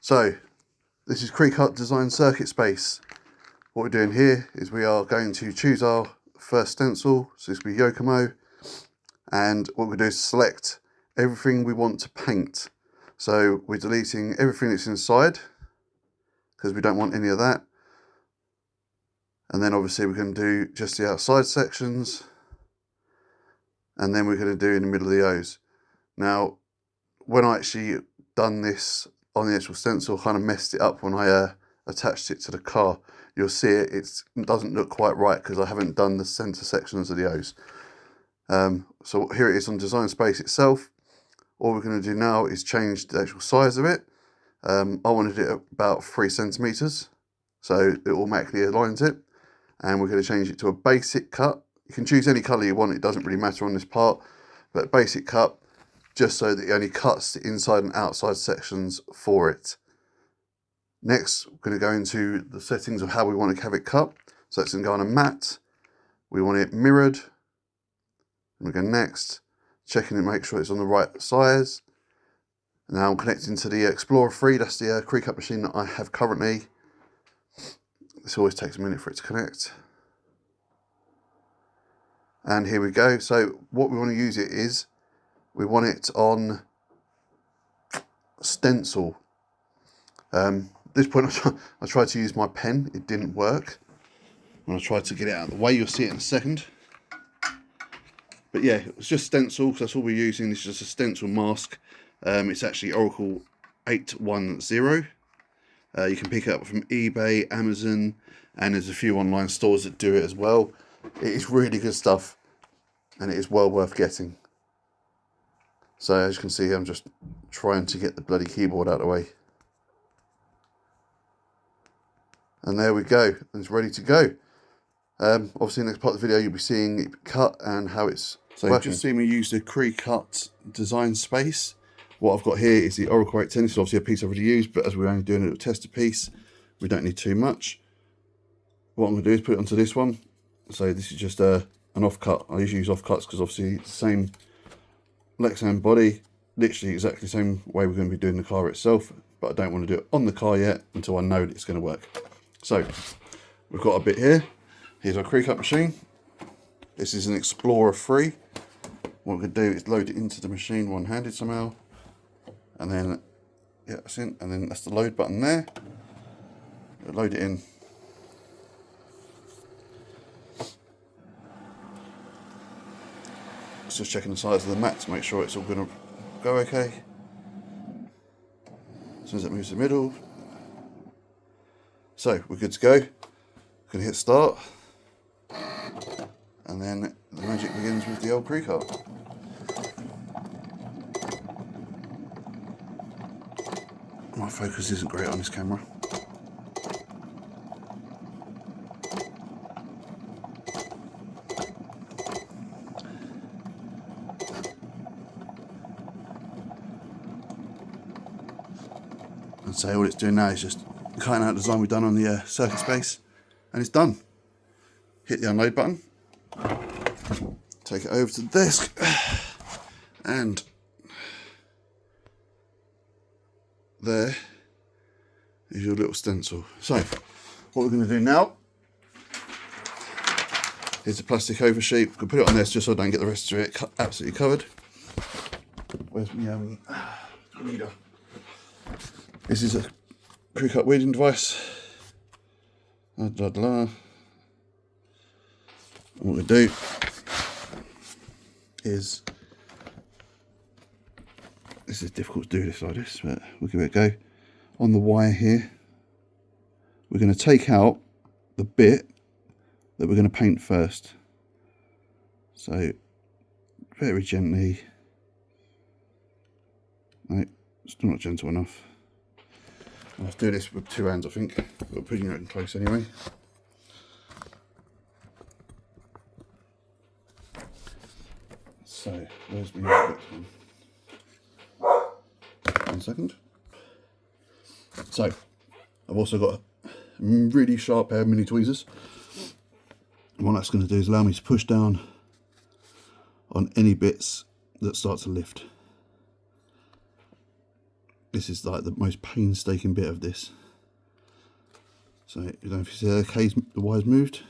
So this is Cricut Design Circuit Space. What we're doing here is we are going to choose our first stencil, so this will be Yokomo, and what we do is select everything we want to paint. So we're deleting everything that's inside because we don't want any of that, and then obviously we're going to do just the outside sections, and then we're going to do in the middle of the O's. Now when I actually done this on the actual stencil, kind of messed it up when I attached it to the car. You'll see it doesn't look quite right because I haven't done the center sections of the O's. So here it is on Design Space itself. All we're going to do now is change the actual size of it. I wanted it at about 3 centimeters, so it automatically aligns it. And we're going to change it to a basic cut. You can choose any color you want, it doesn't really matter on this part, but basic cut, just so that it only cuts the inside and outside sections for it. Next, we're going to go into the settings of how we want to have it cut. So it's going to go on a matte. We want it mirrored. And we go next, checking to make sure it's on the right size. And now I'm connecting to the Explorer 3. That's the Cricut machine that I have currently. This always takes a minute for it to connect. And here we go. So what we want to use it is, we want it on Stencil. At this point I tried to use my pen, it didn't work. When I tried to get it out of the way, you'll see it in a second. But yeah, it's just Stencil, so that's all we're using. This is just a stencil mask. It's actually Oracal 810. You can pick it up from eBay, Amazon, and there's a few online stores that do it as well. It is really good stuff, and it is well worth getting. So as you can see, I'm just trying to get the bloody keyboard out of the way. And there we go, it's ready to go. Obviously in the next part of the video you'll be seeing it cut and how it's working. You've just seen me use the Cricut Design Space. What I've got here is the Oracal 810. This is obviously a piece I've already used, but as we're only doing a little tester piece, we don't need too much. What I'm going to do is put it onto this one. So this is just an offcut. I usually use offcuts because obviously it's the same Lexan body, literally exactly the same way we're going to be doing the car itself, but I don't want to do it on the car yet until I know that it's going to work. So we've got a bit here. Here's our Cricut machine. This is an Explorer 3. What we're going to do is load it into the machine one-handed somehow, and then yeah, that's in, and then that's the load button there. We'll load it in. Just checking the size of the mat to make sure it's all going to go okay. As soon as it moves to the middle. So we're good to go. We're going to hit start. And then the magic begins with the old Cricut. My focus isn't great on this camera. And so all it's doing now is just cutting out the design we've done on the circuit space, and it's done. Hit the unload button, take it over to the desk, and there is your little stencil. So what we're going to do now is a plastic oversheet. We can put it on this just so I don't get the rest of it absolutely covered. Where's my reader? This is a Cricut weeding device. What we do is, this is difficult to do this like this, but we'll give it a go. On the wire here, we're going to take out the bit that we're going to paint first. So very gently. No, still not gentle enough. I'll have to do this with 2 hands, I think. But putting it in close anyway. So, where's my notebook one? 1 second. So, I've also got a really sharp pair of mini tweezers. And what that's going to do is allow me to push down on any bits that start to lift. This is like the most painstaking bit of this. So you don't know if you see the wire's moved.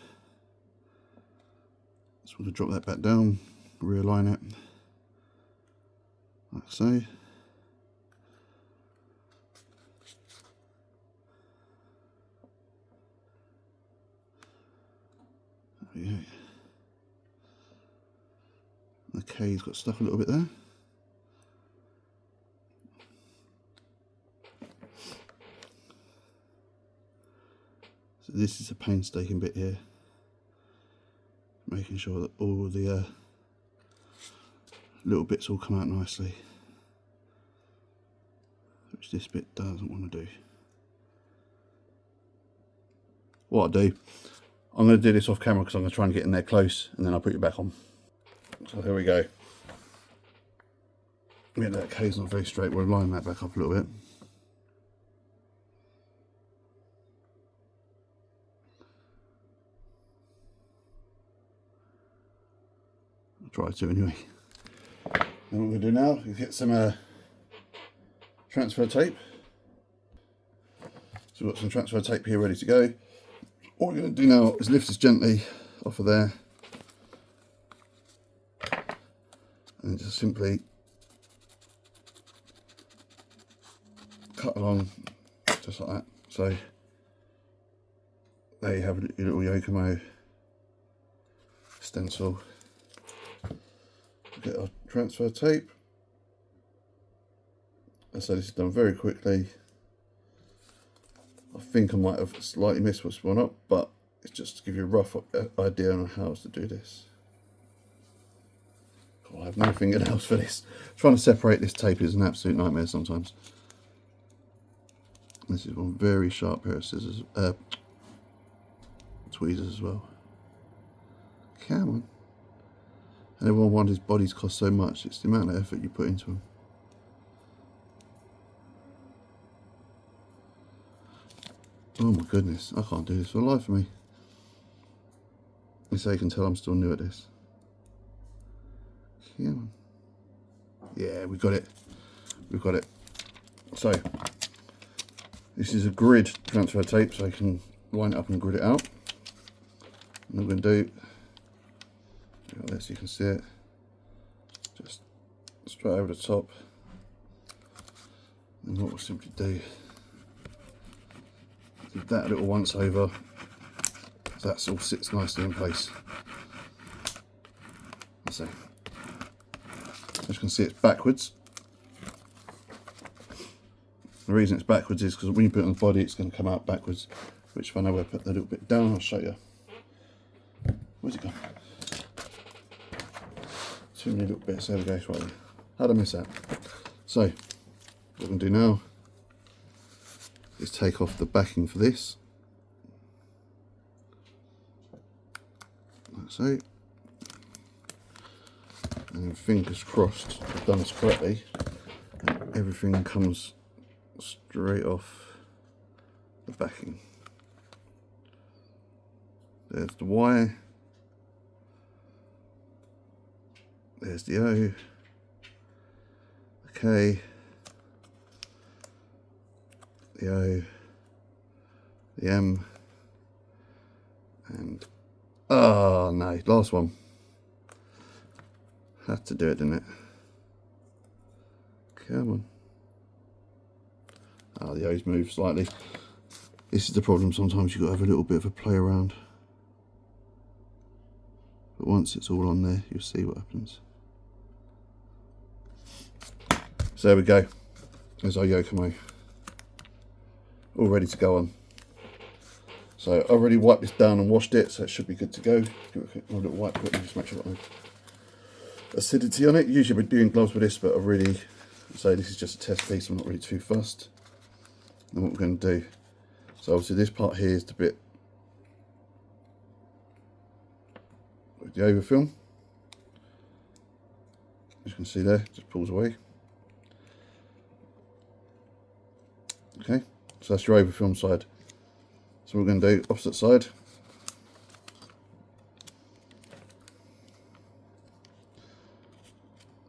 So we'll drop that back down, realign it, like so. There we go. Okay, he's got stuck a little bit there. So this is a painstaking bit here, making sure that all the little bits all come out nicely, which this bit doesn't want to do. What I'll do, I'm going to do this off camera because I'm going to try and get in there close, and then I'll put it back on. So here we go. Yeah, that K's not very straight. We'll line that back up a little bit. I'll try to anyway. And what we're going to do now is get some transfer tape. So we've got some transfer tape here ready to go. What we're going to do now is lift this gently off of there. And just simply cut along just like that. So there you have your little Yokomo stencil. Get our transfer tape. So this is done very quickly. I think I might have slightly missed what's one up, but it's just to give you a rough idea on how to do this. I have no fingernails for this. Trying to separate this tape is an absolute nightmare sometimes. This is one very sharp pair of scissors, tweezers as well. Come on. And everyone wonders bodies cost so much. It's the amount of effort you put into them. Oh my goodness, I can't do this for the life of me. So you can tell I'm still new at this. Yeah, yeah, we got it. We've got it. So this is a grid transfer tape, so I can line it up and grid it out. And I'm going to do like this, so you can see it. Just straight over the top. And what we'll simply do, give that a little once over, so that all sits nicely in place. So, as you can see, it's backwards. The reason it's backwards is because when you put it on the body, it's going to come out backwards. Which, if I know where to put that little bit down, I'll show you. Where's it gone? Too many little bits. There we go. Right there. How'd I miss that? So, what we're going to do now is take off the backing for this. Like so. And fingers crossed I've done this correctly, and everything comes straight off the backing. There's the Y, there's the O, the K, the O, the M, and oh no, last one. Had to do it, didn't it? Come on. Ah, the O's move slightly. This is the problem, sometimes you've got to have a little bit of a play around. But once it's all on there, you'll see what happens. So there we go. There's our Yokomo. All ready to go on. So I've already wiped this down and washed it, so it should be good to go. Give it a little wipe quickly, just make sure I've got no acidity on it. Usually we're doing gloves with this, but I really say this is just a test piece. I'm not really too fussed. And what we're going to do, so obviously this part here is the bit with the overfilm. As you can see there, just pulls away. Okay, so that's your overfilm side. So we're going to do opposite side.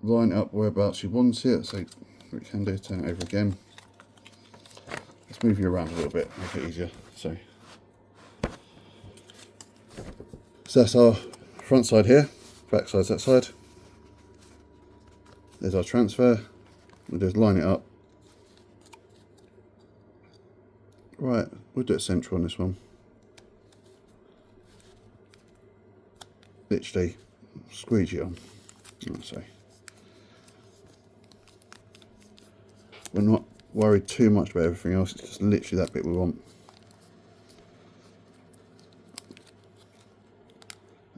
Line up whereabouts you want it, so what you can do, turn it over again. move you around a little bit, make it easier. So that's our front side here, back side's that side. There's our transfer. We'll just line it up. Right, we'll do it central on this one. Literally squeegee on. So we're not worried too much about everything else, it's just literally that bit we want.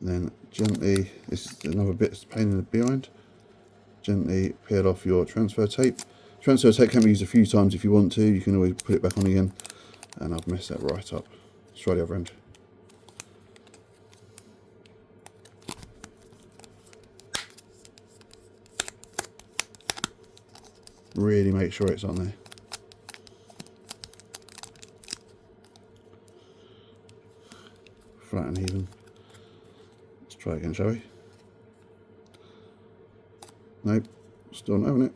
And then gently, this is another bit that's pain in the behind, gently peel off your transfer tape. Transfer tape can be used a few times if you want to, you can always put it back on again. And I've messed that right up. Let's try the other end. Really make sure it's on there. Flat and even. Let's try again, shall we? Nope, still not having it.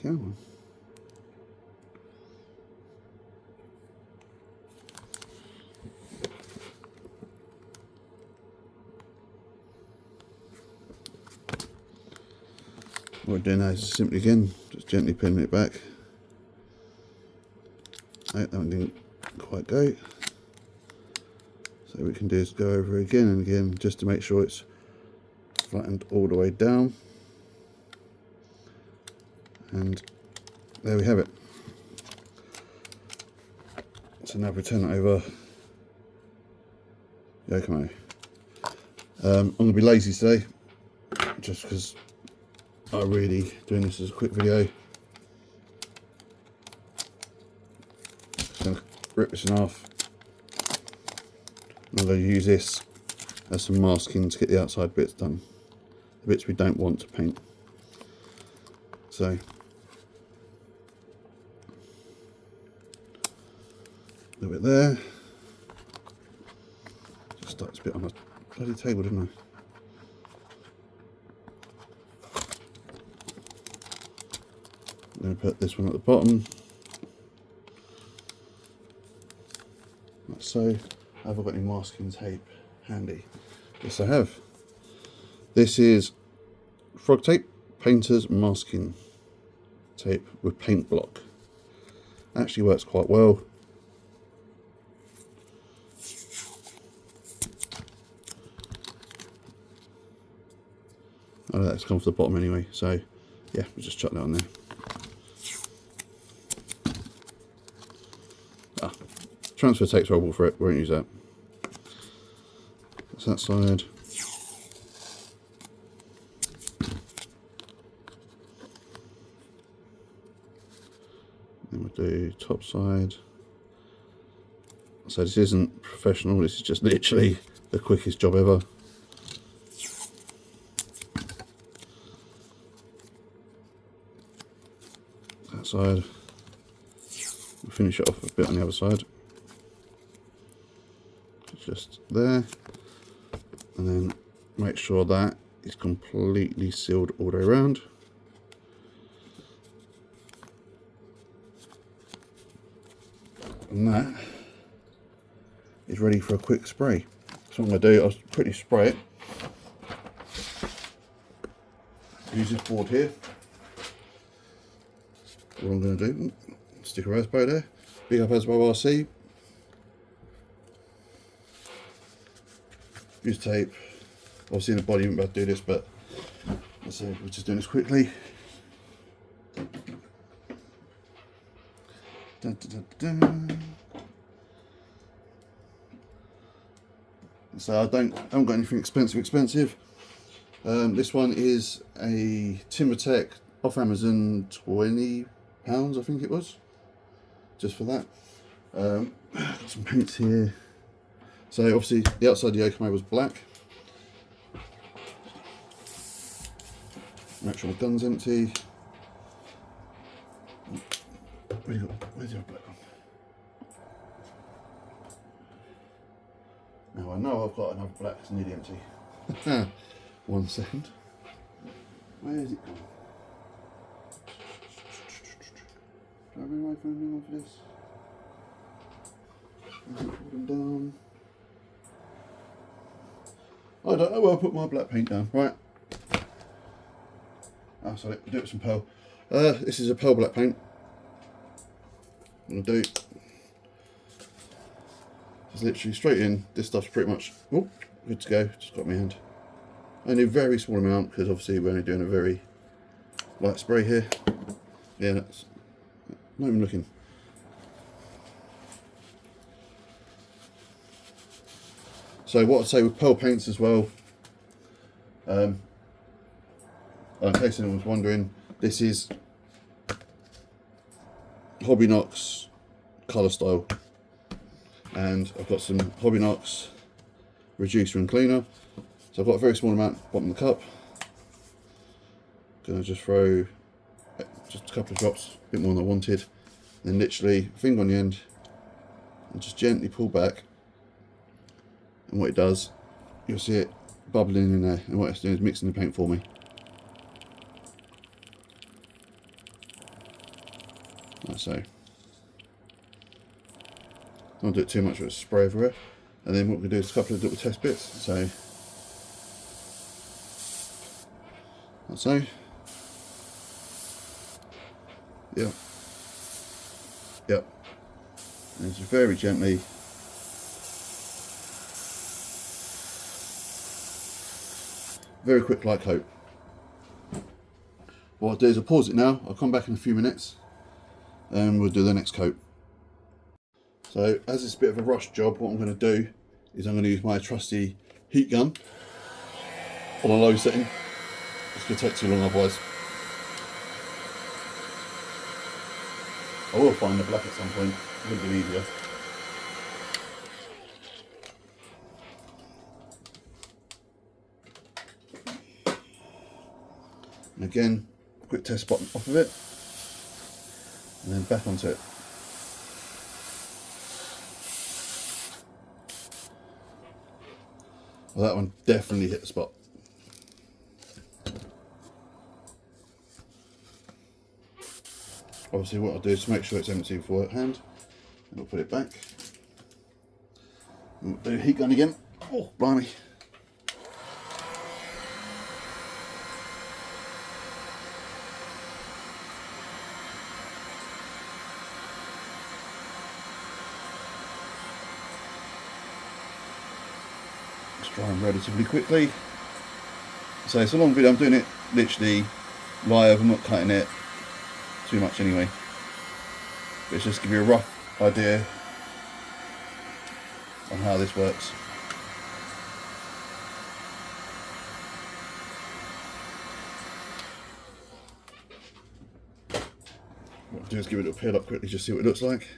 Come on. What we're doing now is simply again, just gently pinning it back. Right, that one didn't quite go. So what we can do is go over again and again just to make sure it's flattened all the way down. And there we have it. So now pretend that over Yokomo. I'm going to be lazy today, just because I'm really doing this as a quick video. Just going to rip this in half. I'm going to use this as some masking to get the outside bits done, the bits we don't want to paint. So a little bit there. Just stuck this bit on the bloody table, didn't I? I'm going to put this one at the bottom, like so. Have I got any masking tape handy? Yes, I have. This is frog tape, painter's masking tape with paint block. Actually works quite well. Oh, that's come off the bottom anyway, so yeah, we'll just chuck that on there. Transfer tape's horrible for it, we won't use that. That's that side. Then we'll do top side. So this isn't professional, this is just literally the quickest job ever. That side. We'll finish it off a bit on the other side. Just there, and then make sure that is completely sealed all the way around. And that is ready for a quick spray. So what I'm going to do, I'll quickly spray it. Use this board here. What I'm going to do, stick a raspberry there, big up as well RC. Use tape. Obviously in the body you won't be able to do this, but let's see, we're just doing this quickly. Dun, dun, dun, dun. So I haven't got anything expensive. This one is a Timbertech off Amazon, £20 I think it was, just for that. Got some paints here. So obviously the outside of the Yokomo was black. Make sure my gun's empty. Where's your black one? Now I know I've got another black that's nearly empty. 1 second. Where is it gone? Do I really want anything for this? Put them down. I don't know where I put my black paint down. Right. Oh, sorry, I'll do it with some pearl. This is a pearl black paint. I'm going to do just literally straight in. This stuff's pretty much good to go. Just got my hand. Only a very small amount because obviously we're only doing a very light spray here. Yeah, that's not even looking. So what I'd say with pearl paints as well, in case anyone was wondering, this is Hobbyknox colour style, and I've got some Hobbyknox reducer and cleaner. So I've got a very small amount at the bottom of the cup. Gonna just throw just a couple of drops, a bit more than I wanted, and then literally finger on the end and just gently pull back. And what it does, you'll see it bubbling in there, and what it's doing is mixing the paint for me. Like so. Don't do it too much, or it'll spray everywhere. And then what we're going to do is a couple of little test bits. So, like so. Yep. Yep. And just very gently. Very quick light coat. What I'll do is I'll pause it now. I'll come back in a few minutes and we'll do the next coat. So as it's a bit of a rush job, what I'm going to do is I'm going to use my trusty heat gun on a low setting. It's going to take too long otherwise. I will find the black at some point. It would have been easier. And again, quick test spot off of it, and then back onto it. Well, that one definitely hit the spot. Obviously what I'll do is to make sure it's empty beforehand, and I'll put it back. And we'll do heat gun again. Oh, blimey. Drying relatively quickly. So it's a long video. I'm doing it literally live. I'm not cutting it too much anyway. But it's just to give you a rough idea on how this works. What I'll do is give it a little peel up quickly, just see what it looks like.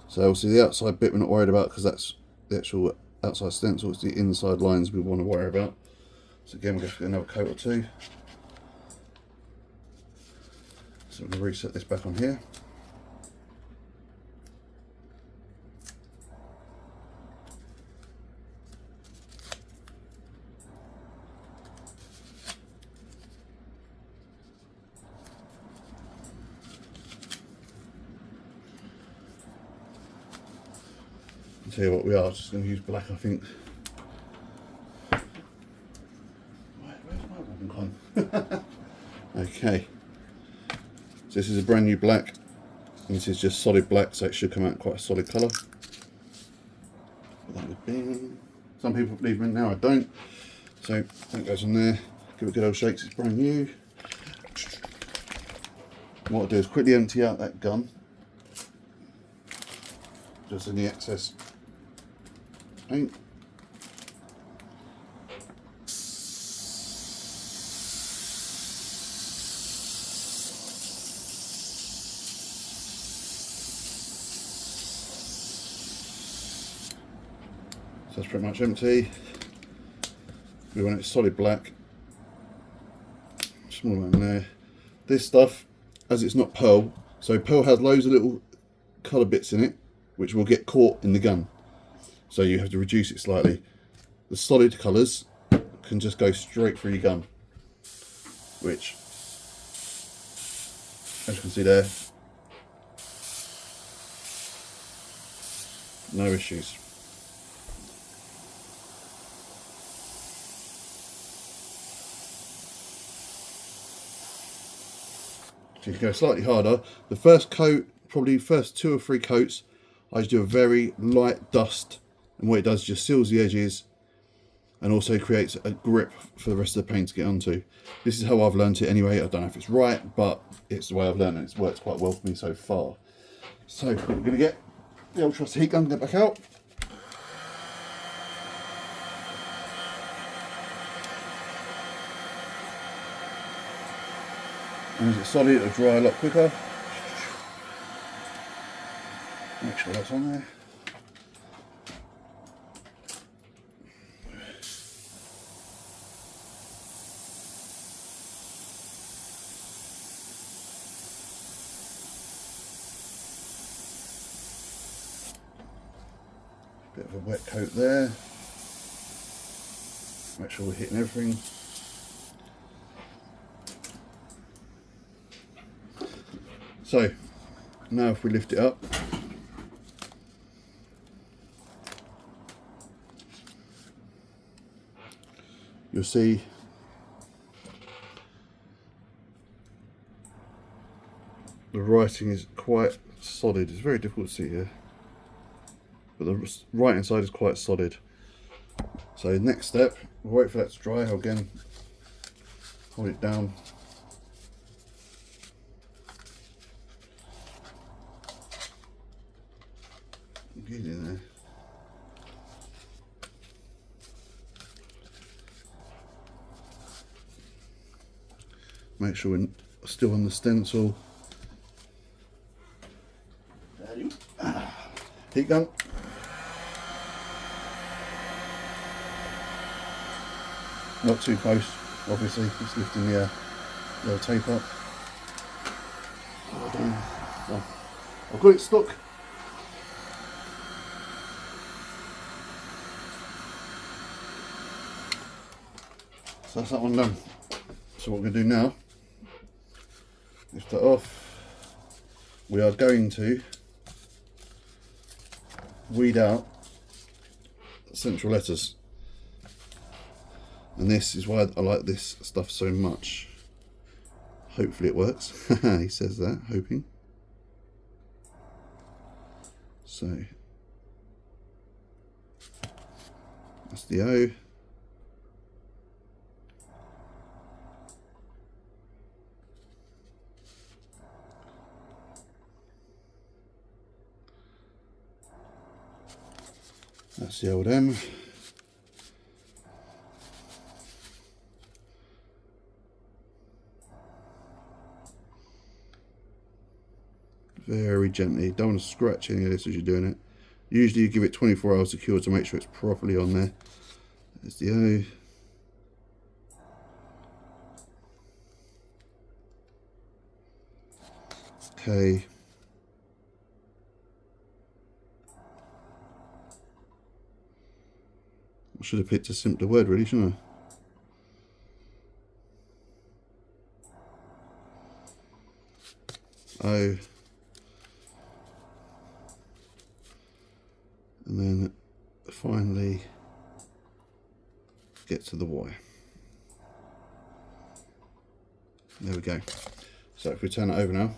So obviously the outside bit we're not worried about because that's the actual outside stencil. It's the inside lines we want to worry about. So again, we're going to get another coat or two. So I'm going to reset this back on here. Tell you what, we are just going to use black, I think. Where's my rubbing con? Okay. So this is a brand new black. And this is just solid black, so it should come out quite a solid colour. That would be. Some people leave them in now, I don't. So that goes on there. Give it a good old shake, it's brand new. What I'll do is quickly empty out that gun. Just in the excess paint. So that's pretty much empty. We want it solid black. Small one there. This stuff, as it's not pearl, so pearl has loads of little colour bits in it which will get caught in the gun. So you have to reduce it slightly. The solid colours can just go straight through your gun, which, as you can see there, no issues. So you can go slightly harder. The first coat, probably first 2 or 3 coats, I just do a very light dust, and what it does just seals the edges and also creates a grip for the rest of the paint to get onto. This is how I've learned it anyway. I don't know if it's right, but it's the way I've learned it. It's worked quite well for me so far. So we're going to get the old trusty heat gun, get back out. And as it's solid, it'll dry a lot quicker. Make sure that's on there. Bit of a wet coat there. Make sure we're hitting everything. So now if we lift it up, you'll see the writing is quite solid. It's very difficult to see here, but the writing side is quite solid. So next step, we'll wait for that to dry. Again, hold it down. Get in there. Make sure we're still on the stencil. Heat gun. Not too close, obviously, it's lifting the little tape up. Oh, I've got it stuck. So that's that one done. So what we're going to do now, lift that off. We are going to weed out central letters. And this is why I like this stuff so much. Hopefully it works. He says that, hoping. So that's the O. That's the old M. Very gently, don't want to scratch any of this as you're doing it. Usually you give it 24 hours to cure to make sure it's properly on there. There's the O. K. I should have picked a simpler word really, shouldn't I? O. And then finally get to the Y. There we go. So if we turn it over now,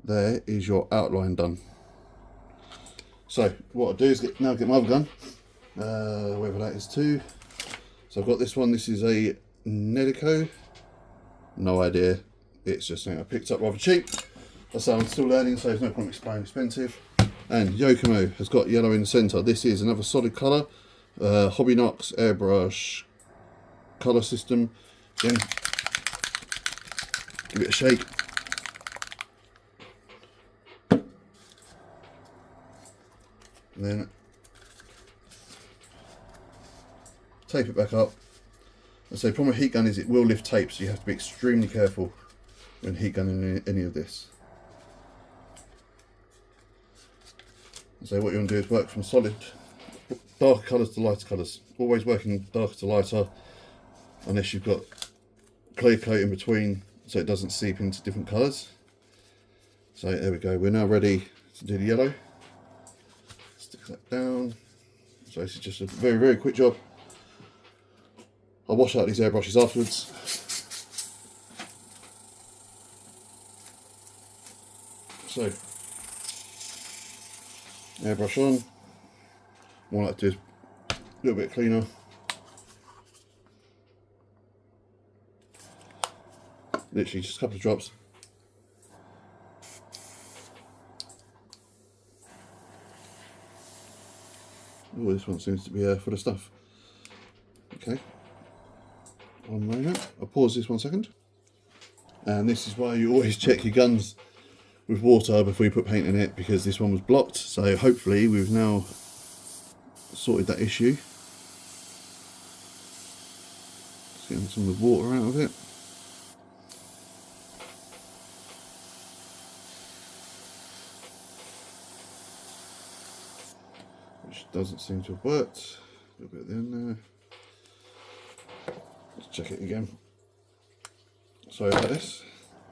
there is your outline done. So what I'll do is now get my other gun, wherever that is too. So I've got this one. This is a Nedico. No idea. It's just something I picked up rather cheap. That's how I'm still learning, so there's no point explaining expensive. And Yokomo has got yellow in the centre. This is another solid colour. Hobbyknox Airbrush colour system. Again, give it a shake. And then tape it back up. And so the problem with heat gun is it will lift tape, so you have to be extremely careful when heat gunning any of this. So what you want to do is work from solid darker colours to lighter colours. Always working darker to lighter, unless you've got clear coat in between so it doesn't seep into different colours. So there we go, we're now ready to do the yellow. Stick that down. So this is just a very, very quick job. I'll wash out these airbrushes afterwards. So, airbrush on. What I like to do is a little bit cleaner. Literally just a couple of drops. Oh, this one seems to be full of stuff. Okay, one moment. I'll pause this 1 second. And this is why you always check your guns with water before you put paint in it, because this one was blocked. So hopefully we've now sorted that issue. Just getting some of the water out of it. Which doesn't seem to have worked. A little bit at the end there. Let's check it again. Sorry about this.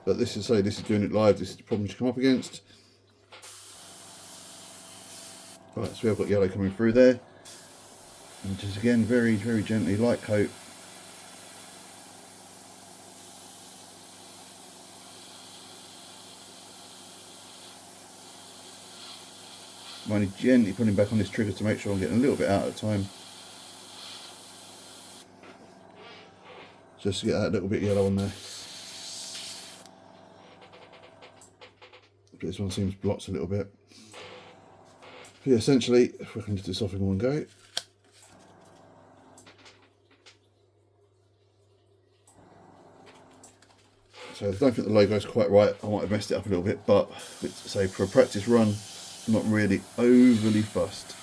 But this is doing it live, this is the problem to come up against. Right, so we have got yellow coming through there. And just again, very, very gently, light coat. I'm only gently putting back on this trigger to make sure I'm getting a little bit out at a time. Just to get that little bit yellow on there. But this one seems blocked a little bit. But yeah, essentially, if we can do this off in one go. So I don't think the logo is quite right. I might have messed it up a little bit, but say for a practice run, I'm not really overly fussed.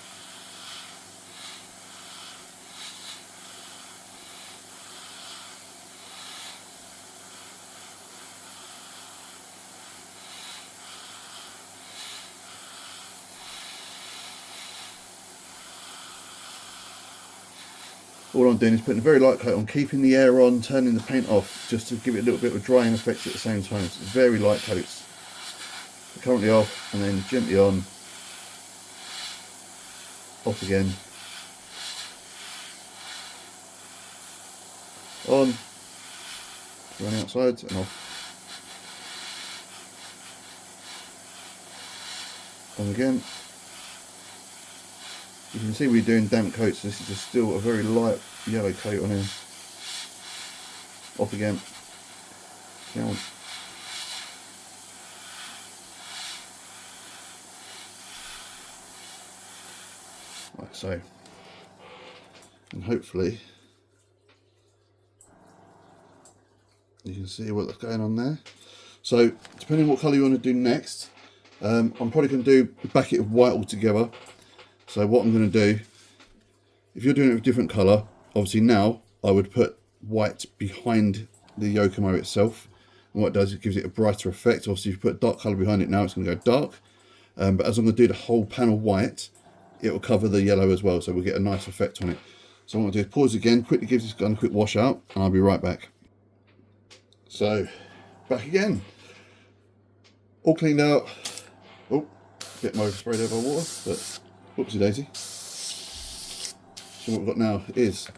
All I'm doing is putting a very light coat on, keeping the air on, turning the paint off, just to give it a little bit of a drying effect at the same time. So it's very light coats. Currently off, and then gently on, off again, on, running outside and off, on again. You can see we're doing damp coats, this is just still a very light yellow coat on here. Off again. Down. Like so. And hopefully you can see what's going on there. So depending on what colour you want to do next, I'm probably going to do a bucket of white altogether. So what I'm going to do, if you're doing it with a different colour, obviously now I would put white behind the Yokomo itself. And what it does, it gives it a brighter effect. Obviously if you put a dark colour behind it now, it's going to go dark. But as I'm going to do the whole panel white, it will cover the yellow as well, so we'll get a nice effect on it. So what I'm going to do is pause again, quickly give this gun a quick wash out, and I'll be right back. So, back again. All cleaned out. Oh, a bit more sprayed over by water, but whoopsie daisy. So what we've got now is,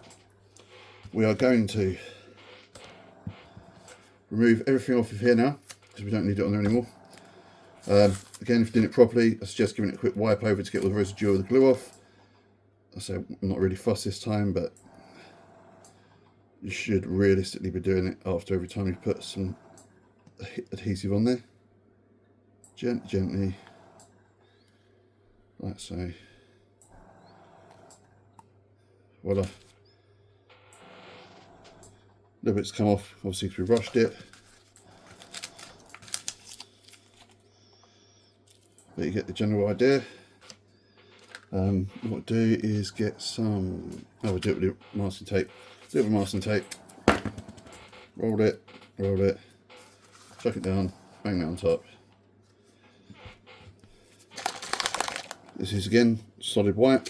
we are going to remove everything off of here now, because we don't need it on there anymore. Again, if you're doing it properly, I suggest giving it a quick wipe over to get all the residue of the glue off. I say I'm not really fussed this time, but you should realistically be doing it after every time you put some adhesive on there. Gently, like so. Voila. A little bit's come off, obviously because we rushed it. But you get the general idea. What I'll do is get some, we'll do it with masking tape. Do it with masking tape. Roll it, chuck it down, bang that on top. This is again solid white.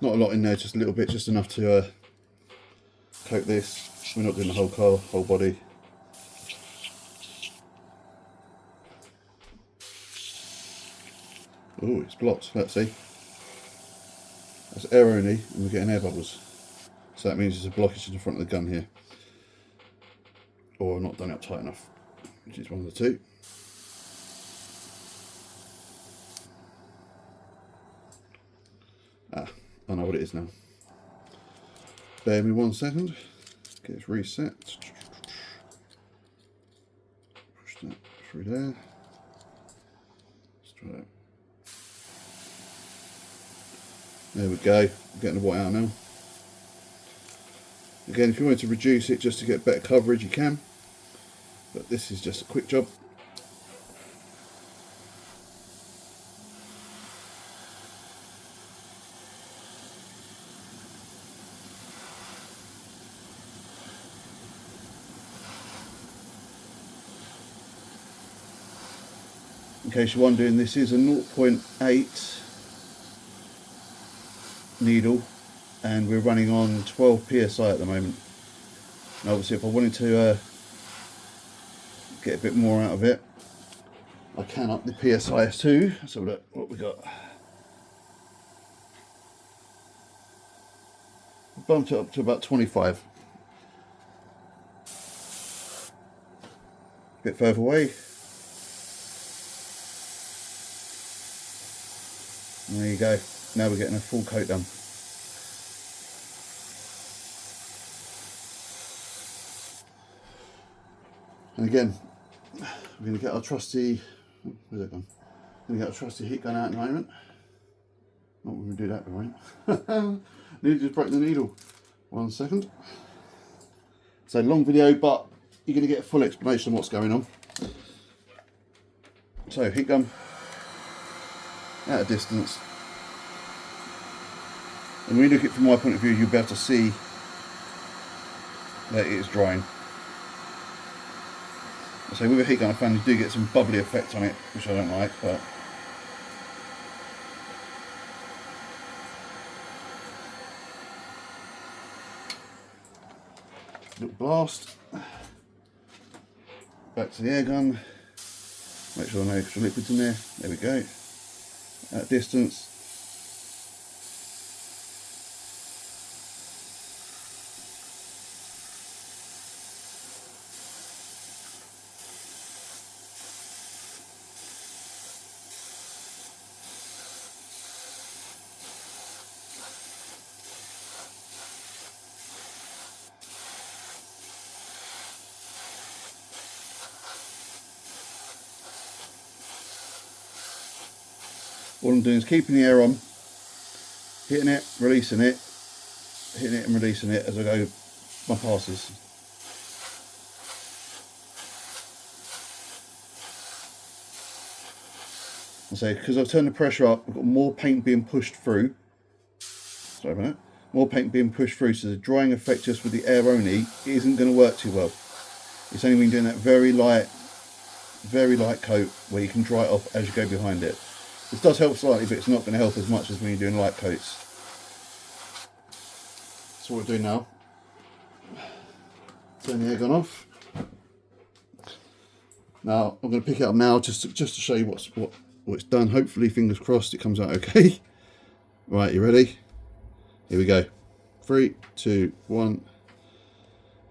Not a lot in there, just a little bit, just enough to coat this. We're not doing the whole car, whole body. Oh, it's blocked, let's see. That's air only, and we're getting air bubbles. So that means there's a blockage in the front of the gun here. Or not done it up tight enough, which is one of the two. Ah, I know what it is now. Bear me 1 second. Get it reset. Push that through there. Let's try that. There we go. I'm getting the white out now. Again, if you wanted to reduce it just to get better coverage, you can. But this is just a quick job. In case you're wondering, this is a 0.8 needle and we're running on 12 psi at the moment. And obviously if I wanted to get a bit more out of it, I can up the psi too. So look what we got. Bumped it up to about 25. A bit further away. And there you go. Now we're getting a full coat done. And again, we're going to get our trusty, where's that gone? We're going to get our trusty heat gun out in a moment. Not when we do that, right? Need to just break the needle. 1 second. So long video, but you're going to get a full explanation of what's going on. So heat gun at a distance. And when you look at it from my point of view, you'll be able to see that it is drying. So with a heat gun, I found you do get some bubbly effect on it, which I don't like, but little blast. Back to the air gun. Make sure no extra liquids in there. There we go. At distance. All I'm doing is keeping the air on, hitting it, releasing it, hitting it and releasing it as I go my passes. I say, because I've turned the pressure up, I've got more paint being pushed through. Sorry about that. More paint being pushed through, so the drying effect just with the air only isn't going to work too well. It's only been doing that very light coat where you can dry it off as you go behind it. This does help slightly, but it's not going to help as much as when you're doing light coats. So what we're doing now, turn the air gun off. Now I'm going to pick it up now just to show you what it's done. Hopefully, fingers crossed, it comes out okay. Right, you ready? Here we go. 3, 2, 1,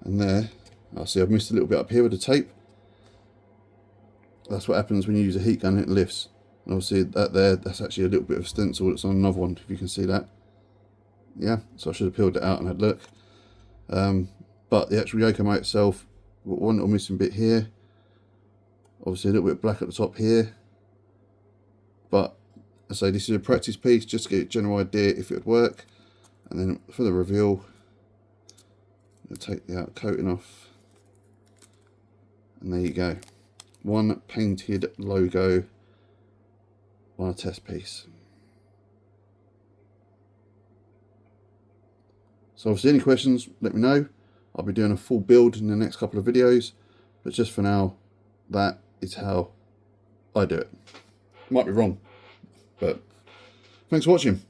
and there. I see I've missed a little bit up here with the tape. That's what happens when you use a heat gun; it lifts. And obviously that there, that's actually a little bit of stencil that's on another one, if you can see that. Yeah, so I should have peeled it out and had a look. But the actual Yokomo itself, got one little missing bit here. Obviously a little bit black at the top here. But I say this is a practice piece, just to get a general idea if it would work. And then for the reveal, I'm going to take the outer coating off. And there you go. One painted logo on a test piece. So obviously any questions, let me know. I'll be doing a full build in the next couple of videos, but just for now, that is how I do it. Might be wrong, but thanks for watching.